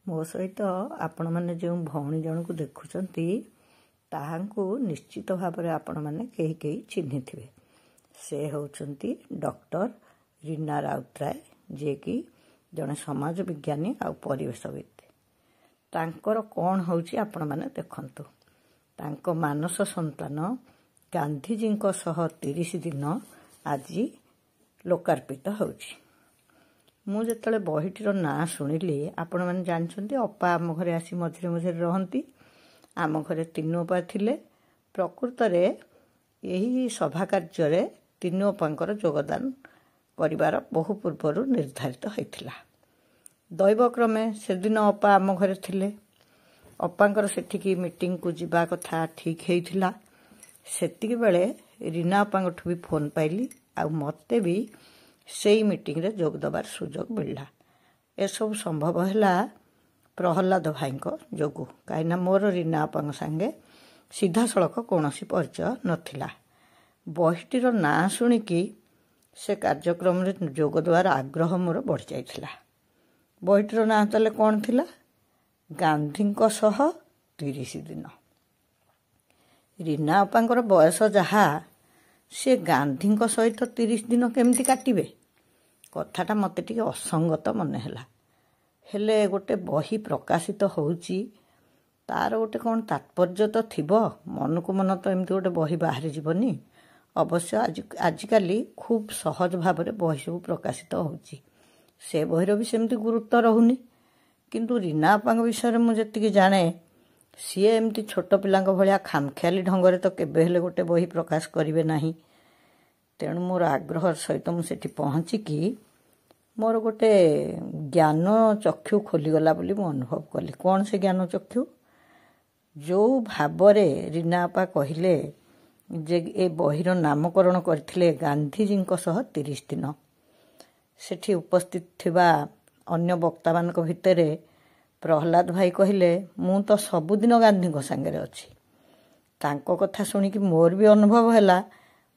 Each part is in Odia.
ମୋ ସହିତ ଆପଣମାନେ ଯେଉଁ ଭଉଣୀ ଜଣକୁ ଦେଖୁଛନ୍ତି ତାହାଙ୍କୁ ନିଶ୍ଚିତ ଭାବରେ ଆପଣମାନେ କେହି କେହି ଚିହ୍ନିଥିବେ। ସେ ହେଉଛନ୍ତି ଡକ୍ଟର ରୀନା ରାଉତରାୟ, ଯିଏକି ଜଣେ ସମାଜ ବିଜ୍ଞାନୀ ଆଉ ପରିବେଶବିତ୍। ତାଙ୍କର କ'ଣ ହେଉଛି ଆପଣମାନେ ଦେଖନ୍ତୁ। ତାଙ୍କ ମାନସ ସନ୍ତାନ ଗାନ୍ଧିଜୀଙ୍କ ସହ 30 ଦିନ ଆଜି ଲୋକାର୍ପିତ ହେଉଛି। ମୁଁ ଯେତେବେଳେ ବହିଟିର ନାଁ ଶୁଣିଲି, ଆପଣମାନେ ଜାଣିଛନ୍ତି ଅପା ଆମ ଘରେ ଆସି ମଝିରେ ମଝିରେ ରହନ୍ତି। ଆମ ଘରେ ତିନି ଅପା ଥିଲେ। ପ୍ରକୃତରେ ଏହି ସଭା କାର୍ଯ୍ୟରେ ତିନି ଅପାଙ୍କର ଯୋଗଦାନ କରିବାର ବହୁ ପୂର୍ବରୁ ନିର୍ଦ୍ଧାରିତ ହୋଇଥିଲା। ଦୈବକ୍ରମେ ସେଦିନ ଅପା ଆମ ଘରେ ଥିଲେ। ଅପାଙ୍କର ସେଠିକି ମିଟିଂକୁ ଯିବା କଥା ଠିକ୍ ହେଇଥିଲା। ସେତିକି ବେଳେ ରୀନା ଅପାଙ୍କଠୁ ବି ଫୋନ୍ ପାଇଲି, ଆଉ ମୋତେ ବି ସେଇ ମିଟିଂରେ ଯୋଗ ଦେବାର ସୁଯୋଗ ମିଳିଲା। ଏସବୁ ସମ୍ଭବ ହେଲା ପ୍ରହଲ୍ଲାଦ ଭାଇଙ୍କ ଯୋଗୁଁ, କାହିଁକିନା ମୋର ରୀନା ଅପାଙ୍କ ସାଙ୍ଗେ ସିଧାସଳଖ କୌଣସି ପରିଚୟ ନଥିଲା। ବହିଟିର ନାଁ ଶୁଣିକି ସେ କାର୍ଯ୍ୟକ୍ରମରେ ଯୋଗ ଦେବାର ଆଗ୍ରହ ମୋର ବଢ଼ିଯାଇଥିଲା। ବହିଟିର ନାଁ ତାହେଲେ କ'ଣ ଥିଲା? ଗାନ୍ଧୀଙ୍କ ସହ 30 ଦିନ। ରୀନା ଅପାଙ୍କର ବୟସ ଯାହା, ସେ ଗାନ୍ଧୀଙ୍କ ସହିତ 30 ଦିନ କେମିତି କାଟିବେ? କଥାଟା ମୋତେ ଟିକେ ଅସଙ୍ଗତ ମନେ ହେଲା। ହେଲେ ଗୋଟେ ବହି ପ୍ରକାଶିତ ହେଉଛି, ତାର ଗୋଟେ କ'ଣ ତାତ୍ପର୍ଯ୍ୟ ତ ଥିବ। ମନକୁ ମନ ତ ଏମିତି ଗୋଟେ ବହି ବାହାରି ଯିବନି। ଅବଶ୍ୟ ଆଜିକାଲି ଖୁବ୍ ସହଜ ଭାବରେ ବହି ସବୁ ପ୍ରକାଶିତ ହେଉଛି। ସେ ବହିର ବି ସେମିତି ଗୁରୁତ୍ୱ ରହୁନି। କିନ୍ତୁ ରୀନା ଅପାଙ୍କ ବିଷୟରେ ମୁଁ ଯେତିକି ଜାଣେ, ସିଏ ଏମିତି ଛୋଟ ପିଲାଙ୍କ ଭଳିଆ ଖାମଖିଆଲି ଢଙ୍ଗରେ ତ କେବେ ହେଲେ ଗୋଟେ ବହି ପ୍ରକାଶ କରିବେ ନାହିଁ। ତେଣୁ ମୋର ଆଗ୍ରହ ସହିତ ମୁଁ ସେଠି ପହଞ୍ଚିକି ମୋର ଗୋଟେ ଜ୍ଞାନ ଚକ୍ଷୁ ଖୋଲିଗଲା ବୋଲି ମୁଁ ଅନୁଭବ କଲି। କ'ଣ ସେ ଜ୍ଞାନ ଚକ୍ଷୁ? ଯେଉଁ ଭାବରେ ରୀନା ଅପା କହିଲେ ଯେ ଏ ବହିର ନାମକରଣ କରିଥିଲେ ଗାନ୍ଧିଜୀଙ୍କ ସହ 30 ଦିନ, ସେଠି ଉପସ୍ଥିତ ଥିବା ଅନ୍ୟ ବକ୍ତାମାନଙ୍କ ଭିତରେ ପ୍ରହଲ୍ଲାଦ ଭାଇ କହିଲେ, ମୁଁ ତ ସବୁଦିନ ଗାନ୍ଧୀଙ୍କ ସାଙ୍ଗରେ ଅଛି। ତାଙ୍କ କଥା ଶୁଣିକି ମୋର ବି ଅନୁଭବ ହେଲା,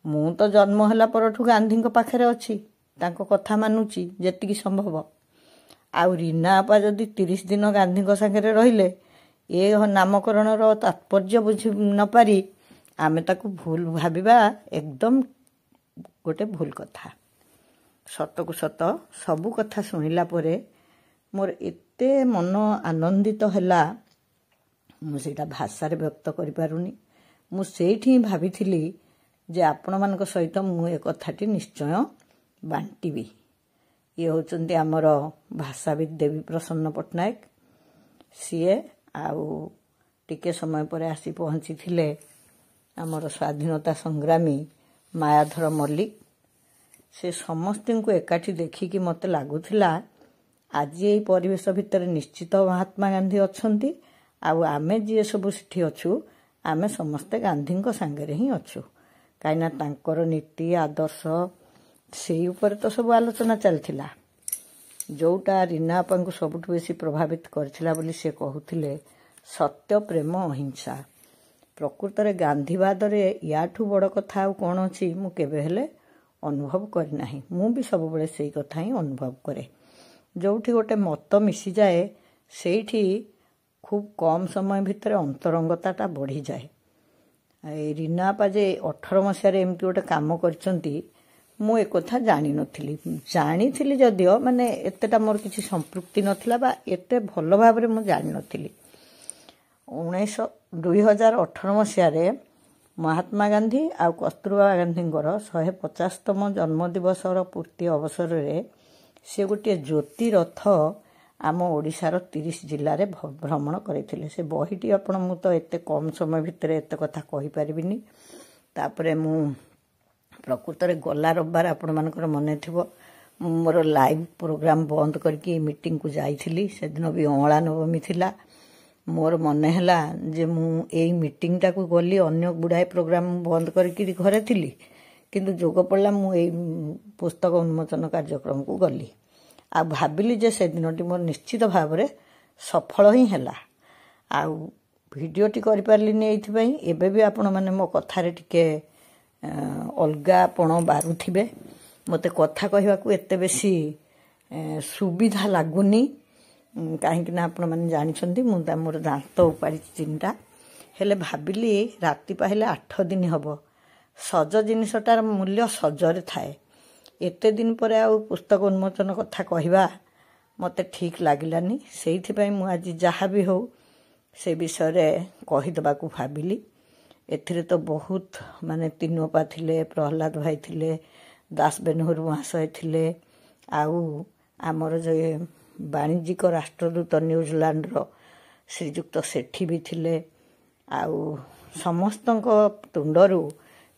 ମୁଁ ତ ଜନ୍ମ ହେଲା ପରଠୁ ଗାନ୍ଧୀଙ୍କ ପାଖରେ ଅଛି, ତାଙ୍କ କଥା ମାନୁଛି ଯେତିକି ସମ୍ଭବ। ଆଉ ରୀନା ଅପା ଯଦି 30 ଦିନ ଗାନ୍ଧୀଙ୍କ ସାଙ୍ଗରେ ରହିଲେ, ଏ ନାମକରଣର ତାତ୍ପର୍ଯ୍ୟ ବୁଝି ନପାରି ଆମେ ତାକୁ ଭୁଲ ଭାବିବା ଏକଦମ ଗୋଟେ ଭୁଲ କଥା। ସତକୁ ସତ ସବୁ କଥା ଶୁଣିଲା ପରେ ମୋର ଏତେ ମନ ଆନନ୍ଦିତ ହେଲା, ମୁଁ ସେଇଟା ଭାଷାରେ ବ୍ୟକ୍ତ କରିପାରୁନି। ମୁଁ ସେଇଠି ହିଁ ଭାବିଥିଲି ଯେ ଆପଣମାନଙ୍କ ସହିତ ମୁଁ ଏ କଥାଟି ନିଶ୍ଚୟ ବାଣ୍ଟିବି। ଇଏ ହେଉଛନ୍ତି ଆମର ଭାଷାବିତ୍ ଦେବୀ ପ୍ରସନ୍ନ ପଟ୍ଟନାୟକ। ସିଏ ଆଉ ଟିକେ ସମୟ ପରେ ଆସି ପହଞ୍ଚିଥିଲେ ଆମର ସ୍ୱାଧୀନତା ସଂଗ୍ରାମୀ ମାୟାଧର ମଲ୍ଲିକ। ସେ ସମସ୍ତଙ୍କୁ ଏକାଠି ଦେଖିକି ମୋତେ ଲାଗୁଥିଲା ଆଜି ଏଇ ପରିବେଶ ଭିତରେ ନିଶ୍ଚିତ ମହାତ୍ମା ଗାନ୍ଧୀ ଅଛନ୍ତି, ଆଉ ଆମେ ଯିଏ ସବୁ ସେଠି ଅଛୁ, ଆମେ ସମସ୍ତେ ଗାନ୍ଧୀଙ୍କ ସାଙ୍ଗରେ ହିଁ ଅଛୁ। କାହିଁକିନା ତାଙ୍କର ନୀତି ଆଦର୍ଶ ସେଇ ଉପରେ ତ ସବୁ ଆଲୋଚନା ଚାଲିଥିଲା। ଯେଉଁଟା ରୀନା ଅପାଙ୍କୁ ସବୁଠୁ ବେଶୀ ପ୍ରଭାବିତ କରିଥିଲା ବୋଲି ସେ କହୁଥିଲେ, ସତ୍ୟ, ପ୍ରେମ, ଅହିଂସା। ପ୍ରକୃତରେ ଗାନ୍ଧୀବାଦରେ ୟାଠୁ ବଡ଼ କଥା ଆଉ କ'ଣ ଅଛି ମୁଁ କେବେ ହେଲେ ଅନୁଭବ କରିନାହିଁ। ମୁଁ ବି ସବୁବେଳେ ସେଇ କଥା ହିଁ ଅନୁଭବ କରେ। ଯେଉଁଠି ଗୋଟେ ମତ ମିଶିଯାଏ, ସେଇଠି ଖୁବ୍ କମ୍ ସମୟ ଭିତରେ ଅନ୍ତରଙ୍ଗତାଟା ବଢ଼ିଯାଏ। ଏଇ ରୀନା ଅପା ଯେ 18 ମସିହାରେ ଏମିତି ଗୋଟେ କାମ କରିଛନ୍ତି, ମୁଁ ekଥା ଜାଣିନଥିଲି। ଜାଣିଥିଲି ଯଦିଓ ମାନେ ଏତେଟା ମୋର କିଛି ସମ୍ପୃକ୍ତି ନଥିଲା ବା ଏତେ ଭଲ ଭାବରେ ମୁଁ ଜାଣିନଥିଲି। 2018 ମସିହାରେ ମହାତ୍ମା ଗାନ୍ଧୀ ଆଉ କସ୍ତୁରବା ଗାନ୍ଧୀଙ୍କର 150ତମ ଜନ୍ମଦିବସର ପୂର୍ତ୍ତି ଅବସରରେ ସେ ଗୋଟିଏ ଜ୍ୟୋତି ରଥ ଆମ ଓଡ଼ିଶାର 30 ଜିଲ୍ଲାରେ ଭ୍ରମଣ କରିଥିଲେ। ସେ ବହିଟି ମୁଁ ତ ଏତେ କମ୍ ସମୟ ଭିତରେ ଏତେ କଥା କହିପାରିବିନି। ତାପରେ ମୁଁ ପ୍ରକୃତରେ ଗଲା ରବିବାର ଆପଣମାନଙ୍କର ମନେ ଥିବ, ମୁଁ ମୋର ଲାଇଭ୍ ପ୍ରୋଗ୍ରାମ୍ ବନ୍ଦ କରିକି ମିଟିଂକୁ ଯାଇଥିଲି। ସେଦିନ ବି ଅଁଳା ନବମୀ ଥିଲା। ମୋର ମନେ ହେଲା ଯେ ମୁଁ ଏଇ ମିଟିଂଟାକୁ ଗଲି, ଅନ୍ୟ ଗୁଡ଼ାଏ ପ୍ରୋଗ୍ରାମ୍ ବନ୍ଦ କରିକି ଘରେ ଥିଲି, କିନ୍ତୁ ଯୋଗ ପଡ଼ିଲା ମୁଁ ଏଇ ପୁସ୍ତକ ଉନ୍ମୋଚନ କାର୍ଯ୍ୟକ୍ରମକୁ ଗଲି। ଆଉ ଭାବିଲି ଯେ ସେଦିନଟି ମୋର ନିଶ୍ଚିତ ଭାବରେ ସଫଳ ହିଁ ହେଲା। ଆଉ ଭିଡ଼ିଓଟି କରିପାରିଲିନି ଏଇଥିପାଇଁ, ଏବେ ବି ଆପଣମାନେ ମୋ କଥାରେ ଟିକେ ଅଲଗାପଣ ବାରୁଥିବେ। ମୋତେ କଥା କହିବାକୁ ଏତେ ବେଶୀ ସୁବିଧା ଲାଗୁନି। କାହିଁକିନା ଆପଣମାନେ ଜାଣିଛନ୍ତି ମୁଁ ମୋର ଦାନ୍ତ ଉପାଡ଼ିଛି 3ଟା। ହେଲେ ଭାବିଲି ରାତି ପାହିଲେ 8 ଦିନ ହେବ। ସଜ ଜିନିଷଟାର ମୂଲ୍ୟ ସଜରେ ଥାଏ। ଏତେ ଦିନ ପରେ ଆଉ ପୁସ୍ତକ ଉନ୍ମୋଚନ କଥା କହିବା ମୋତେ ଠିକ୍ ଲାଗିଲାନି। ସେଇଥିପାଇଁ ମୁଁ ଆଜି ଯାହା ବି ହେଉ ସେ ବିଷୟରେ କହିଦେବାକୁ ଭାବିଲି। ଏଥିରେ ତ ବହୁତ ମାନେ ତିନୋପା ଥିଲେ, ପ୍ରହ୍ଲାଦ ଭାଇ ଥିଲେ, ଦାସ ବେନହୁର ମହାଶୟ ଥିଲେ, ଆଉ ଆମର ଯେ ବାଣିଜ୍ୟିକ ରାଷ୍ଟ୍ରଦୂତ ନ୍ୟୁଜିଲାଣ୍ଡର ଶ୍ରୀଯୁକ୍ତ ସେଠୀ ବି ଥିଲେ। ଆଉ ସମସ୍ତଙ୍କ ତୁଣ୍ଡରୁ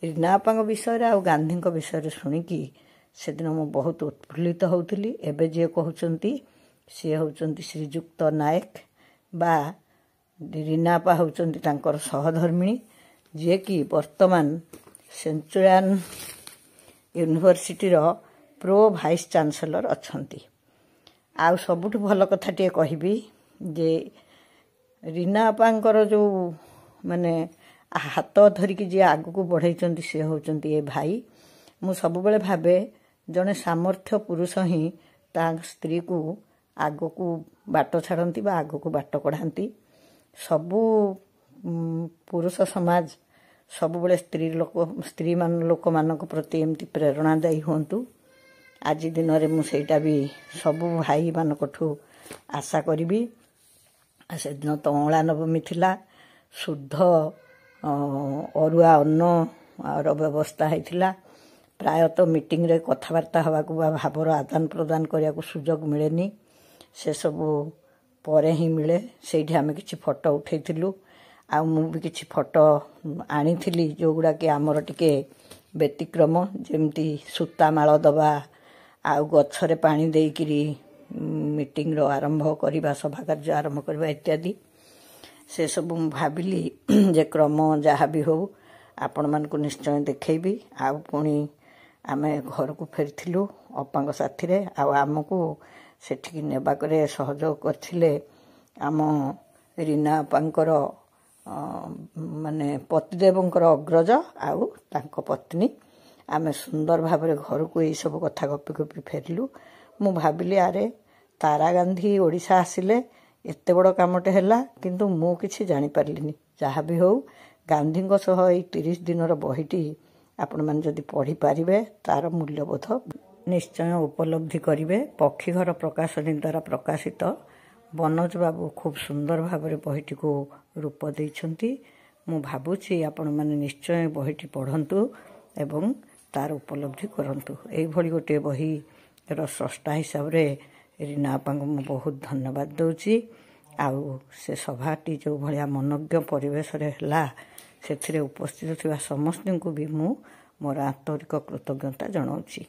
ରୀନା ଅପାଙ୍କ ବିଷୟରେ ଆଉ ଗାନ୍ଧୀଙ୍କ ବିଷୟରେ ଶୁଣିକି ସେଦିନ ମୁଁ ବହୁତ ଉତ୍ଫୁଲ୍ଲିତ ହେଉଥିଲି। ଏବେ ଯିଏ କହୁଛନ୍ତି ସିଏ ହେଉଛନ୍ତି ଶ୍ରୀଯୁକ୍ତ ନାୟକ ବା ରୀନା ଅପା ହେଉଛନ୍ତି ତାଙ୍କର ସହଧର୍ମିଣୀ, ଯିଏକି ବର୍ତ୍ତମାନ ସେଞ୍ଚୁରିଆନ ୟୁନିଭର୍ସିଟିର ପ୍ରୋ ଭାଇସ୍ ଚାନ୍ସେଲର ଅଛନ୍ତି। ଆଉ ସବୁଠୁ ଭଲ କଥାଟିଏ କହିବି ଯେ ରୀନା ଅପାଙ୍କର ଯେଉଁ ମାନେ ହାତ ଧରିକି ଯିଏ ଆଗକୁ ବଢ଼େଇଛନ୍ତି ସିଏ ହେଉଛନ୍ତି ଏ ଭାଇ। ମୁଁ ସବୁବେଳେ ଭାବେ ଜଣେ ସାମର୍ଥ୍ୟ ପୁରୁଷ ହିଁ ତା ସ୍ତ୍ରୀକୁ ଆଗକୁ ବାଟ ଛାଡ଼ନ୍ତି ବା ଆଗକୁ ବାଟ କଢ଼ାନ୍ତି। ସବୁ ପୁରୁଷ ସମାଜ ସବୁବେଳେ ସ୍ତ୍ରୀ ଲୋକମାନଙ୍କ ପ୍ରତି ଏମିତି ପ୍ରେରଣାଦାୟୀ ହୁଅନ୍ତୁ। ଆଜି ଦିନରେ ମୁଁ ସେଇଟା ବି ସବୁ ଭାଇମାନଙ୍କଠୁ ଆଶା କରିବି। ସେଦିନ ତ ଅଁଳା ନବମୀ ଥିଲା। ଶୁଦ୍ଧ ଅରୁଆ ଅନ୍ନର ବ୍ୟବସ୍ଥା ହେଇଥିଲା। ପ୍ରାୟତଃ ମିଟିଂରେ କଥାବାର୍ତ୍ତା ହେବାକୁ ବା ଭାବର ଆଦାନ ପ୍ରଦାନ କରିବାକୁ ସୁଯୋଗ ମିଳେନି। ସେସବୁ ପରେ ହିଁ ମିଳେ। ସେଇଠି ଆମେ କିଛି ଫଟୋ ଉଠାଇଥିଲୁ। ଆଉ ମୁଁ ବି କିଛି ଫଟୋ ଆଣିଥିଲି ଯେଉଁଗୁଡ଼ାକି ଆମର ଟିକେ ବ୍ୟତିକ୍ରମ, ଯେମିତି ସୂତା ମାଳ ଦେବା, ଆଉ ଗଛରେ ପାଣି ଦେଇକିରି ମିଟିଂର ଆରମ୍ଭ କରିବା, ସଭା କାର୍ଯ୍ୟ ଆରମ୍ଭ କରିବା ଇତ୍ୟାଦି। ସେସବୁ ମୁଁ ଭାବିଲି ଯେ କ୍ରମ ଯାହା ବି ହେଉ ଆପଣମାନଙ୍କୁ ନିଶ୍ଚୟ ଦେଖେଇବି। ଆଉ ପୁଣି ଆମେ ଘରକୁ ଫେରିଥିଲୁ ଅପାଙ୍କ ସାଥିରେ। ଆଉ ଆମକୁ ସେଠିକି ନେବାକରେ ସହଯୋଗ କରିଥିଲେ ଆମ ରୀନା ଅପାଙ୍କର ମାନେ ପତିଦେବଙ୍କର ଅଗ୍ରଜ ଆଉ ତାଙ୍କ ପତ୍ନୀ। ଆମେ ସୁନ୍ଦର ଭାବରେ ଘରକୁ ଏଇସବୁ କଥା ଗପି ଗପି ଫେରିଲୁ। ମୁଁ ଭାବିଲି ଆରେ ତାରା ଗାନ୍ଧୀ ଓଡ଼ିଶା ଆସିଲେ ଏତେ ବଡ଼ କାମଟେ ହେଲା, କିନ୍ତୁ ମୁଁ କିଛି ଜାଣିପାରିଲିନି। ଯାହା ବି ହେଉ ଗାନ୍ଧୀଙ୍କ ସହ ଏଇ 30 ଦିନର ବହିଟି ଆପଣମାନେ ଯଦି ପଢ଼ିପାରିବେ ତାର ମୂଲ୍ୟବୋଧ ନିଶ୍ଚୟ ଉପଲବ୍ଧି କରିବେ। ପକ୍ଷୀଘର ପ୍ରକାଶନୀ ଦ୍ୱାରା ପ୍ରକାଶିତ ବନଜ ବାବୁ ଖୁବ୍ ସୁନ୍ଦର ଭାବରେ ବହିଟିକୁ ରୂପ ଦେଇଛନ୍ତି। ମୁଁ ଭାବୁଛି ଆପଣମାନେ ନିଶ୍ଚୟ ବହିଟି ପଢ଼ନ୍ତୁ ଏବଂ ତାର ଉପଲବ୍ଧି କରନ୍ତୁ। ଏଇଭଳି ଗୋଟିଏ ବହିର ସ୍ରଷ୍ଟା ହିସାବରେ ରୀନା ଅପାଙ୍କୁ ମୁଁ ବହୁତ ଧନ୍ୟବାଦ ଦେଉଛି। ଆଉ ସେ ସଭାଟି ଯେଉଁ ଭଳିଆ ମନୋଜ୍ଞ ପରିବେଶରେ ହେଲା ସେଥିରେ ଉପସ୍ଥିତ ଥିବା ସମସ୍ତଙ୍କୁ ବି ମୁଁ ମୋର ଆନ୍ତରିକ କୃତଜ୍ଞତା ଜଣାଉଛି।